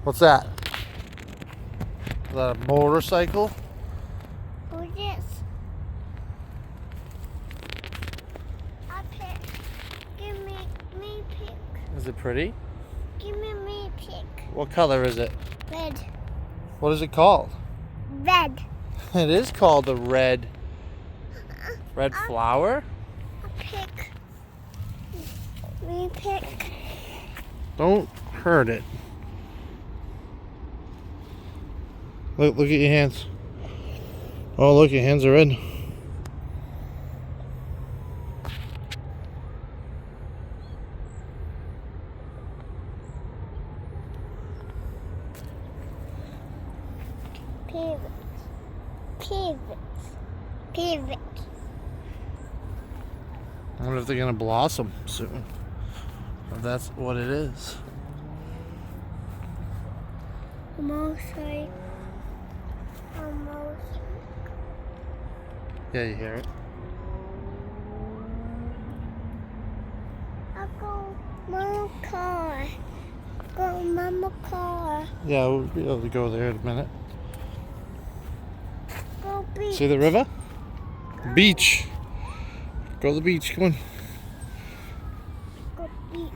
What's that? Is that a motorcycle? Who's this? I pick. Give me pick. Is it pretty? Give me pick. What color is it? Red. What is it called? Red. It is called a red flower. I pick. Me pick. Don't hurt it. Look at your hands. Oh, look, your hands are red. Pivot. I wonder if they're gonna blossom soon. If that's what it is. Almost. Yeah, you hear it. I'll go mama car. Go mama car. Yeah, we'll be able to go there in a minute. Go beach. See the river? The beach. Go to the beach, come on. Go beach.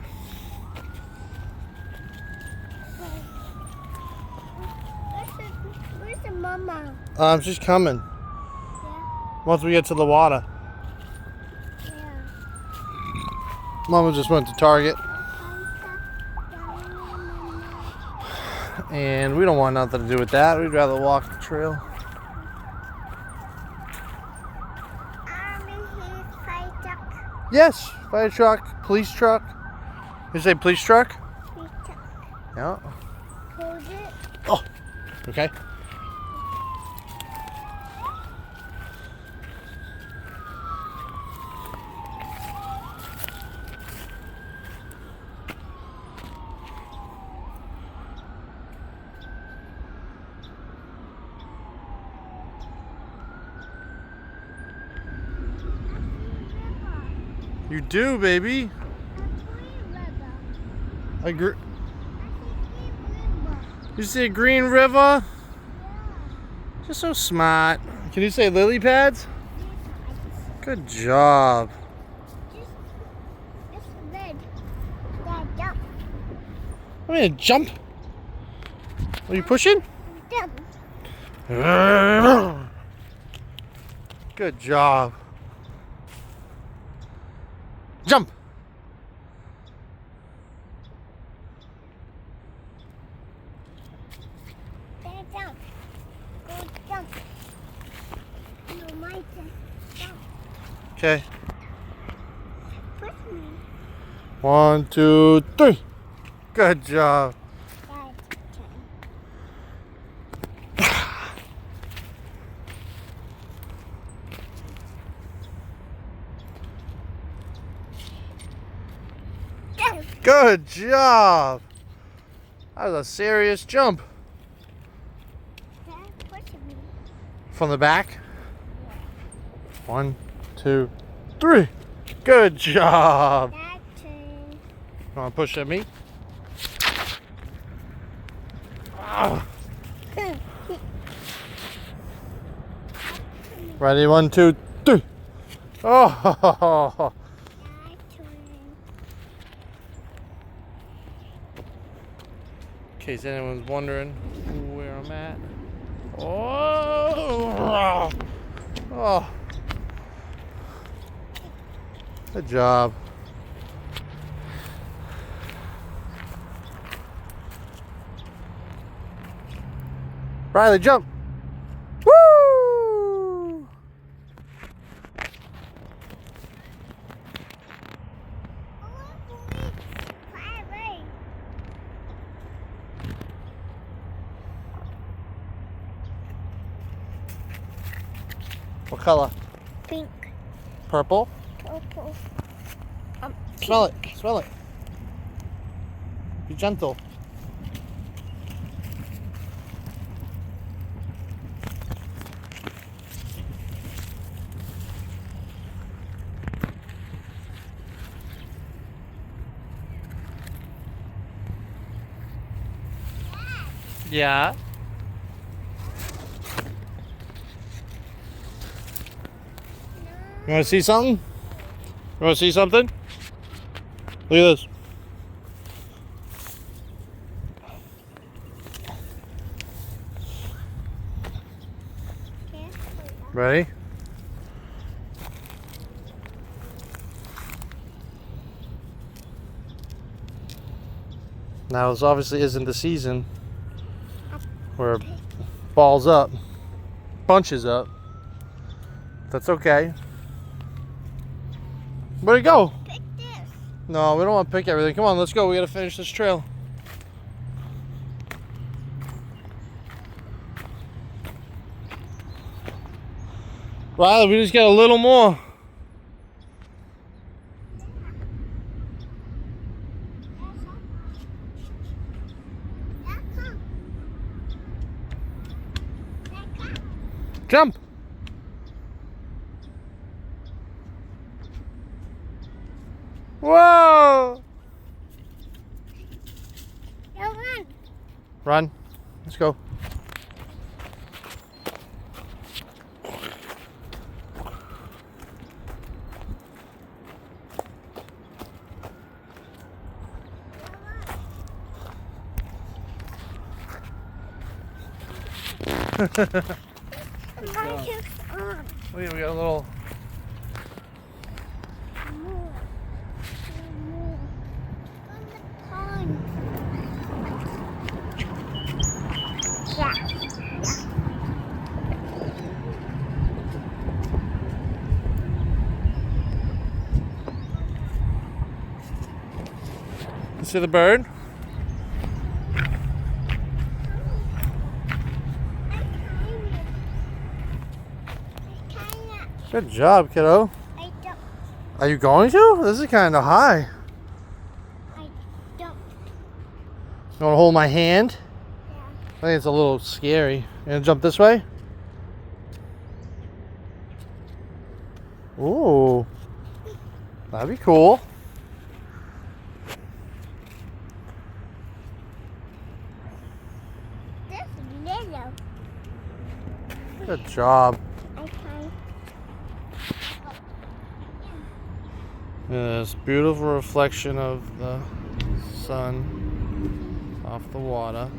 Where's the mama? She's coming. Yeah. Once we get to the water. Yeah. Mama just went to Target. And we don't want nothing to do with that. We'd rather walk the trail. Yes, fire truck, police truck. You say police truck? Yeah. Hold it. Oh, okay. You do, baby. You see a green river? You're so smart. Can you say lily pads? Good job. Just red. Dad, jump. I'm gonna jump. Are you pushing? Jump. Good job. Jump. Dad, jump. Go jump. No, my turn. Jump. Okay. Push me. 1, 2, 3. Good job. Dad's turn. Good job. That was a serious jump. Dad, push me. From the back. 1, 2, 3. Good job. Dad's turn. You want to push at me? Ready? 1, 2, 3. Oh. Dad's turn. In case anyone's wondering where I'm at. Oh. Oh. Good job. Riley, jump. Woo! What color? Pink. Purple? Purple. Smell it. Smell it. Be gentle. Yeah. You want to see something? You want to see something? Look at this. Ready? Now this obviously isn't the season where it balls up, bunches up. That's okay. Where'd it go? Pick this. No, we don't want to pick everything. Come on, let's go. We gotta finish this trail. Riley, we just got a little more. Jump. Whoa. Now run. Run. Let's go. Oh yeah, we got a little. You see the bird? Good job, kiddo. I don't. Are you going to? This is kind of high. I don't. You want to hold my hand? Yeah. I think it's a little scary. You gonna jump this way? Ooh. That'd be cool. This little. Good job. I can't. This beautiful reflection of the sun off the water.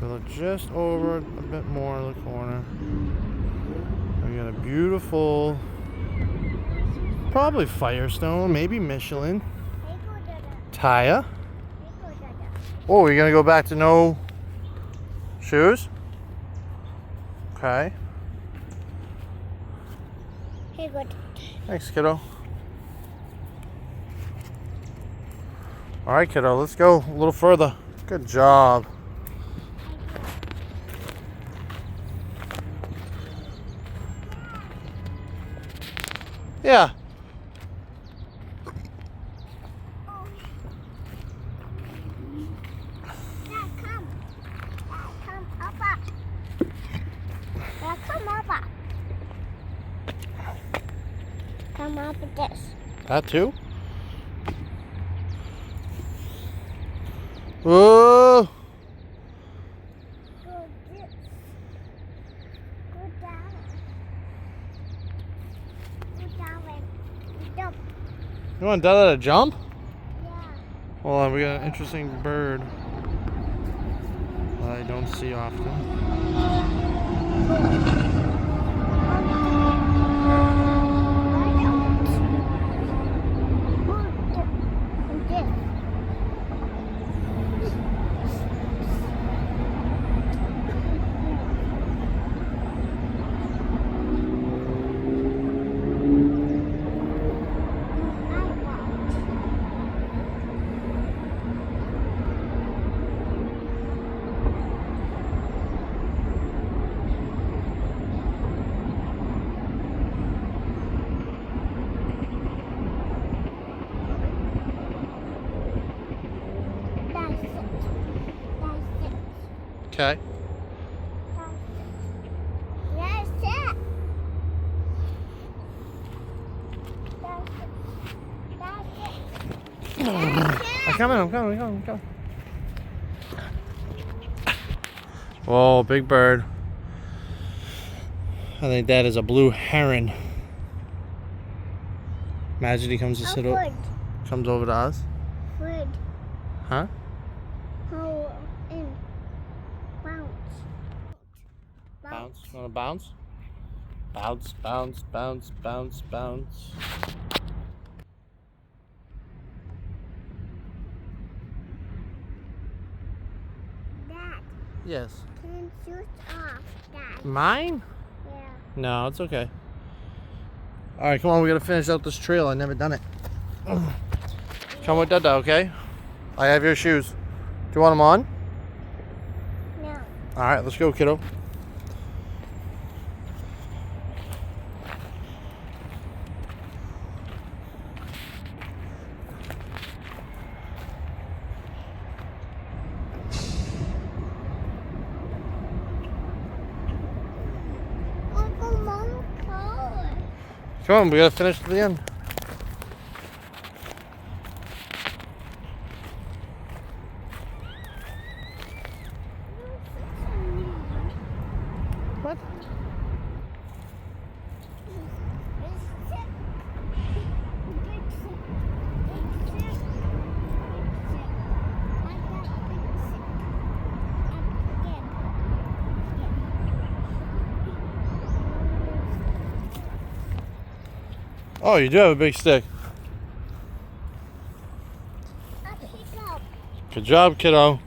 Go just over a bit more in the corner. We got a beautiful, probably Firestone, maybe Michelin tire. Oh, you're gonna go back to no shoes? Okay. Hey, good. Thanks, kiddo. All right, kiddo, let's go a little further. Good job. Yeah. Now come. Come over. Now come over. Come up with this. That too? Whoa. Go this. Go down. Go down and jump. You want Dada to jump? Yeah. Hold on, we got an interesting bird I don't see often. Okay. That's it. I'm coming. Whoa, big bird. I think that is a blue heron. Imagine he comes to sit over. Comes over to us. Bird. Huh? Hold in. Bounce. Bounce. You wanna bounce? Bounce, bounce, bounce, bounce, bounce. Dad, Yes. can shoot off, Dad. Mine? Yeah. No, it's okay. Alright, come on, we gotta finish out this trail. I've never done it. Come with Dada, okay? I have your shoes. Do you want them on? No. Alright, let's go, kiddo. Uncle Mom called. Come on, we gotta finish to the end. What? Oh, you do have a big stick. Good job, kiddo.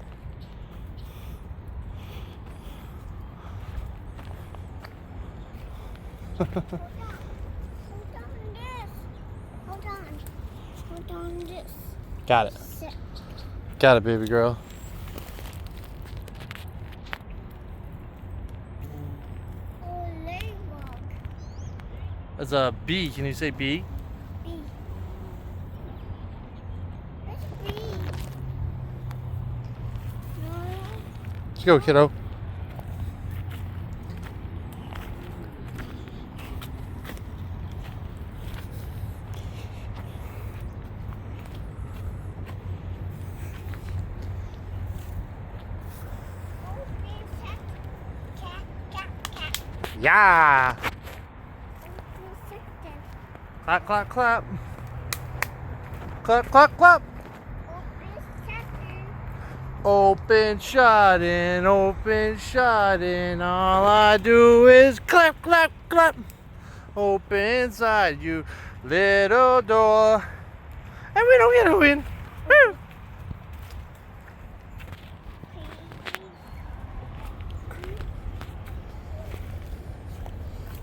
Hold on this. Got it. Sit. Got it, baby girl. Oh, ladybug. That's a bee. Can you say bee? Bee. That's bee. No. Let's go, kiddo. Oh, bee, cat, cat, cat, cat. Yeah. Oh, bee, second. Clap, clap, clap. Clap, clap, clap. Oh, bee, second. Open, shut in, open, shut in. All I do is clap, clap, clap. Open inside you, little door. And we don't get a win. Woo.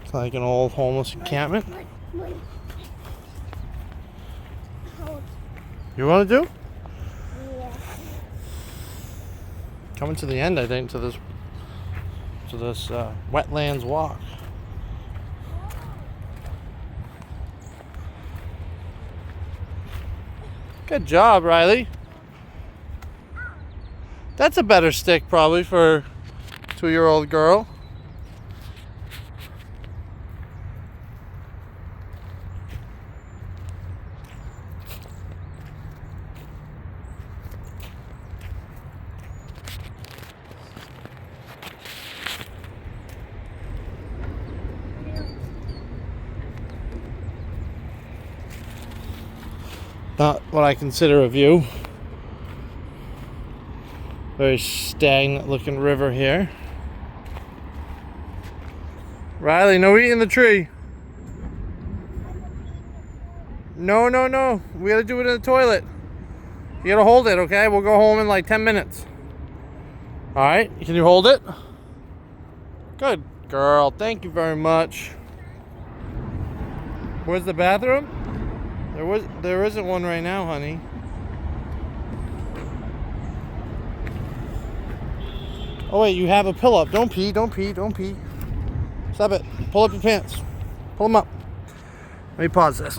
It's like an old homeless encampment. Hold. You want to do? Yeah. Coming to the end, I think, to this wetlands walk. Good job, Riley. That's a better stick probably for a 2-year-old girl. Not what I consider a view. Very stagnant looking river here. Riley, no eating the tree. No, no, no. We gotta do it in the toilet. You gotta hold it, okay? We'll go home in like 10 minutes. Alright, can you hold it? Good girl. Thank you very much. Where's the bathroom? There isn't one right now, honey. Oh wait, you have a pill up. Don't pee, don't pee, don't pee. Stop it. Pull up your pants. Pull them up. Let me pause this.